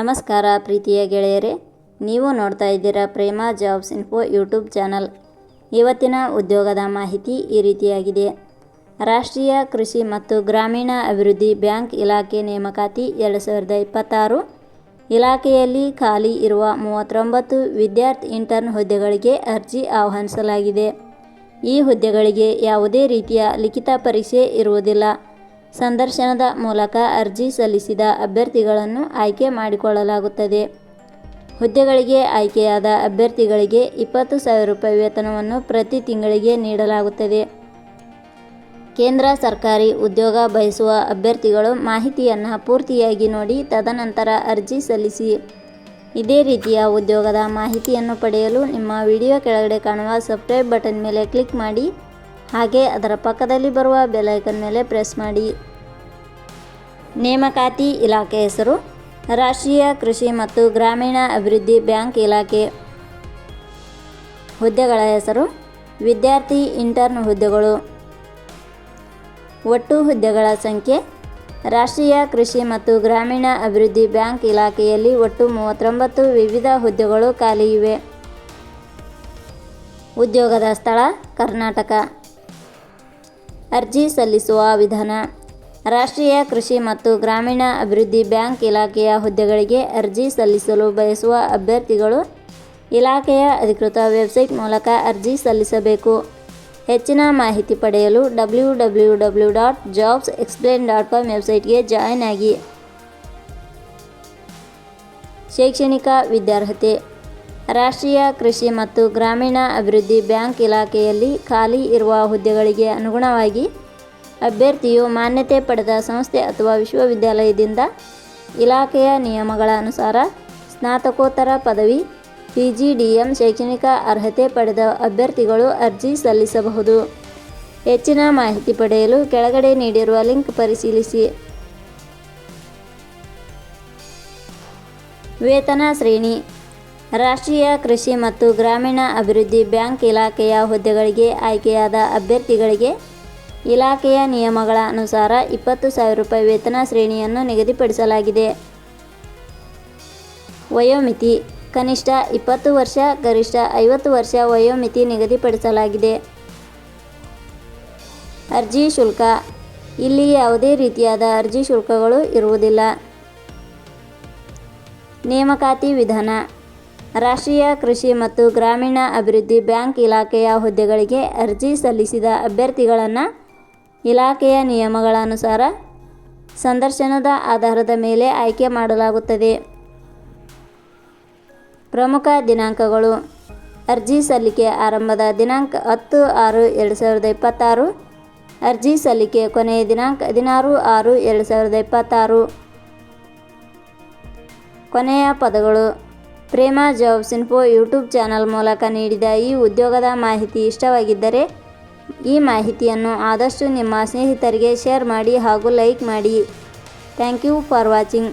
ನಮಸ್ಕಾರ ಪ್ರೀತಿಯ ಗೆಳೆಯರೇ, ನೀವು ನೋಡ್ತಾ ಇದ್ದೀರಾ ಪ್ರೇಮ ಜಾಬ್ಸ್ ಇನ್ಫೋ ಯೂಟ್ಯೂಬ್ ಚಾನಲ್. ಇವತ್ತಿನ ಉದ್ಯೋಗದ ಮಾಹಿತಿ ಈ ರೀತಿಯಾಗಿದೆ. ರಾಷ್ಟ್ರೀಯ ಕೃಷಿ ಮತ್ತು ಗ್ರಾಮೀಣ ಅಭಿವೃದ್ಧಿ ಬ್ಯಾಂಕ್ ಇಲಾಖೆ ನೇಮಕಾತಿ 2026 ಇಲಾಖೆಯಲ್ಲಿ ಖಾಲಿ ಇರುವ 39 ವಿದ್ಯಾರ್ಥಿ ಇಂಟರ್ನ್ ಹುದ್ದೆಗಳಿಗೆ ಅರ್ಜಿ ಆಹ್ವಾನಿಸಲಾಗಿದೆ. ಈ ಹುದ್ದೆಗಳಿಗೆ ಯಾವುದೇ ರೀತಿಯ ಲಿಖಿತ ಪರೀಕ್ಷೆ ಇರುವುದಿಲ್ಲ. ಸಂದರ್ಶನದ ಮೂಲಕ ಅರ್ಜಿ ಸಲ್ಲಿಸಿದ ಅಭ್ಯರ್ಥಿಗಳನ್ನು ಆಯ್ಕೆ ಮಾಡಿಕೊಳ್ಳಲಾಗುತ್ತದೆ. ಹುದ್ದೆಗಳಿಗೆ ಆಯ್ಕೆಯಾದ ಅಭ್ಯರ್ಥಿಗಳಿಗೆ 20,000 ರೂಪಾಯಿ ವೇತನವನ್ನು ಪ್ರತಿ ತಿಂಗಳಿಗೆ ನೀಡಲಾಗುತ್ತದೆ. ಕೇಂದ್ರ ಸರ್ಕಾರಿ ಉದ್ಯೋಗ ಬಯಸುವ ಅಭ್ಯರ್ಥಿಗಳು ಮಾಹಿತಿಯನ್ನು ಪೂರ್ತಿಯಾಗಿ ನೋಡಿ ತದನಂತರ ಅರ್ಜಿ ಸಲ್ಲಿಸಿ. ಇದೇ ರೀತಿಯ ಉದ್ಯೋಗದ ಮಾಹಿತಿಯನ್ನು ಪಡೆಯಲು ನಿಮ್ಮ ವಿಡಿಯೋ ಕೆಳಗಡೆ ಕಾಣುವ ಸಬ್ಸ್ಕ್ರೈಬ್ ಬಟನ್ ಮೇಲೆ ಕ್ಲಿಕ್ ಮಾಡಿ, ಹಾಗೆ ಅದರ ಪಕ್ಕದಲ್ಲಿ ಬರುವ ಬೆಲ್ ಐಕಾನ್ ಮೇಲೆ ಪ್ರೆಸ್ ಮಾಡಿ. ನೇಮಕಾತಿ ಇಲಾಖೆ ಹೆಸರು ರಾಷ್ಟ್ರೀಯ ಕೃಷಿ ಮತ್ತು ಗ್ರಾಮೀಣ ಅಭಿವೃದ್ಧಿ ಬ್ಯಾಂಕ್ ಇಲಾಖೆ. ಹುದ್ದೆಗಳ ಹೆಸರು ವಿದ್ಯಾರ್ಥಿ ಇಂಟರ್ನ್ ಹುದ್ದೆಗಳು. ಒಟ್ಟು ಹುದ್ದೆಗಳ ಸಂಖ್ಯೆ ರಾಷ್ಟ್ರೀಯ ಕೃಷಿ ಮತ್ತು ಗ್ರಾಮೀಣ ಅಭಿವೃದ್ಧಿ ಬ್ಯಾಂಕ್ ಇಲಾಖೆಯಲ್ಲಿ ಒಟ್ಟು 39 ವಿವಿಧ ಹುದ್ದೆಗಳು ಖಾಲಿ ಇವೆ. ಉದ್ಯೋಗದ ಸ್ಥಳ ಕರ್ನಾಟಕ. ಅರ್ಜಿ ಸಲ್ಲಿಸುವ ವಿಧಾನ. ರಾಷ್ಟ್ರೀಯ ಕೃಷಿ ಮತ್ತು ಗ್ರಾಮೀಣ ಅಭಿವೃದ್ಧಿ ಬ್ಯಾಂಕ್ ಇಲಾಖೆಯ ಹುದ್ದೆಗಳಿಗೆ ಅರ್ಜಿ ಸಲ್ಲಿಸಲು ಬಯಸುವ ಅಭ್ಯರ್ಥಿಗಳು ಇಲಾಖೆಯ ಅಧಿಕೃತ ವೆಬ್ಸೈಟ್ ಮೂಲಕ ಅರ್ಜಿ ಸಲ್ಲಿಸಬೇಕು. ಹೆಚ್ಚಿನ ಮಾಹಿತಿ ಪಡೆಯಲು www.jobsexplain.com ವೆಬ್ಸೈಟ್ಗೆ ಜಾಯಿನ್ ಆಗಿ. ಶೈಕ್ಷಣಿಕ ವಿದ್ಯಾರ್ಹತೆ. ರಾಷ್ಟ್ರೀಯ ಕೃಷಿ ಮತ್ತು ಗ್ರಾಮೀಣ ಅಭಿವೃದ್ಧಿ ಬ್ಯಾಂಕ್ ಇಲಾಖೆಯಲ್ಲಿ ಖಾಲಿ ಇರುವ ಹುದ್ದೆಗಳಿಗೆ ಅನುಗುಣವಾಗಿ ಅಭ್ಯರ್ಥಿಯು ಮಾನ್ಯತೆ ಪಡೆದ ಸಂಸ್ಥೆ ಅಥವಾ ವಿಶ್ವವಿದ್ಯಾಲಯದಿಂದ ಇಲಾಖೆಯ ನಿಯಮಗಳ ಅನುಸಾರ ಸ್ನಾತಕೋತ್ತರ ಪದವಿ PGDM ಶೈಕ್ಷಣಿಕ ಅರ್ಹತೆ ಪಡೆದ ಅಭ್ಯರ್ಥಿಗಳು ಅರ್ಜಿ ಸಲ್ಲಿಸಬಹುದು. ಹೆಚ್ಚಿನ ಮಾಹಿತಿ ಪಡೆಯಲು ಕೆಳಗಡೆ ನೀಡಿರುವ ಲಿಂಕ್ ಪರಿಶೀಲಿಸಿ. ವೇತನ ಶ್ರೇಣಿ. ರಾಷ್ಟ್ರೀಯ ಕೃಷಿ ಮತ್ತು ಗ್ರಾಮೀಣ ಅಭಿವೃದ್ಧಿ ಬ್ಯಾಂಕ್ ಇಲಾಖೆಯ ಹುದ್ದೆಗಳಿಗೆ ಆಯ್ಕೆಯಾದ ಅಭ್ಯರ್ಥಿಗಳಿಗೆ ಇಲಾಖೆಯ ನಿಯಮಗಳ ಅನುಸಾರ 20,000 ರೂಪಾಯಿ ವೇತನ ಶ್ರೇಣಿಯನ್ನು ನಿಗದಿಪಡಿಸಲಾಗಿದೆ. ವಯೋಮಿತಿ. ಕನಿಷ್ಠ 20 ವರ್ಷ, ಗರಿಷ್ಠ 50 ವರ್ಷ ವಯೋಮಿತಿ ನಿಗದಿಪಡಿಸಲಾಗಿದೆ. ಅರ್ಜಿ ಶುಲ್ಕ. ಇಲ್ಲಿ ಯಾವುದೇ ರೀತಿಯಾದ ಅರ್ಜಿ ಶುಲ್ಕಗಳು ಇರುವುದಿಲ್ಲ. ನೇಮಕಾತಿ ವಿಧಾನ. ರಾಷ್ಟ್ರೀಯ ಕೃಷಿ ಮತ್ತು ಗ್ರಾಮೀಣ ಅಭಿವೃದ್ಧಿ ಬ್ಯಾಂಕ್ ಇಲಾಖೆಯ ಹುದ್ದೆಗಳಿಗೆ ಅರ್ಜಿ ಸಲ್ಲಿಸಿದ ಅಭ್ಯರ್ಥಿಗಳನ್ನು ಇಲಾಖೆಯ ನಿಯಮಗಳ ಅನುಸಾರ ಸಂದರ್ಶನದ ಆಧಾರದ ಮೇಲೆ ಆಯ್ಕೆ ಮಾಡಲಾಗುತ್ತದೆ. ಪ್ರಮುಖ ದಿನಾಂಕಗಳು. ಅರ್ಜಿ ಸಲ್ಲಿಕೆ ಆರಂಭದ ದಿನಾಂಕ 10/6/2026. ಅರ್ಜಿ ಸಲ್ಲಿಕೆ ಕೊನೆಯ ದಿನಾಂಕ 16/6/2026. ಕೊನೆಯ ಪದಗಳು. ಪ್ರೇಮ ಜಾಬ್ಸ್ ಇನ್ಫೋ ಯೂಟ್ಯೂಬ್ ಚಾನಲ್ ಮೂಲಕ ನೀಡಿದ ಈ ಉದ್ಯೋಗದ ಮಾಹಿತಿ ಇಷ್ಟವಾಗಿದ್ದರೆ ಈ ಮಾಹಿತಿಯನ್ನು ಆದಷ್ಟು ನಿಮ್ಮ ಸ್ನೇಹಿತರಿಗೆ ಶೇರ್ ಮಾಡಿ ಹಾಗೂ ಲೈಕ್ ಮಾಡಿ. Thank you for watching.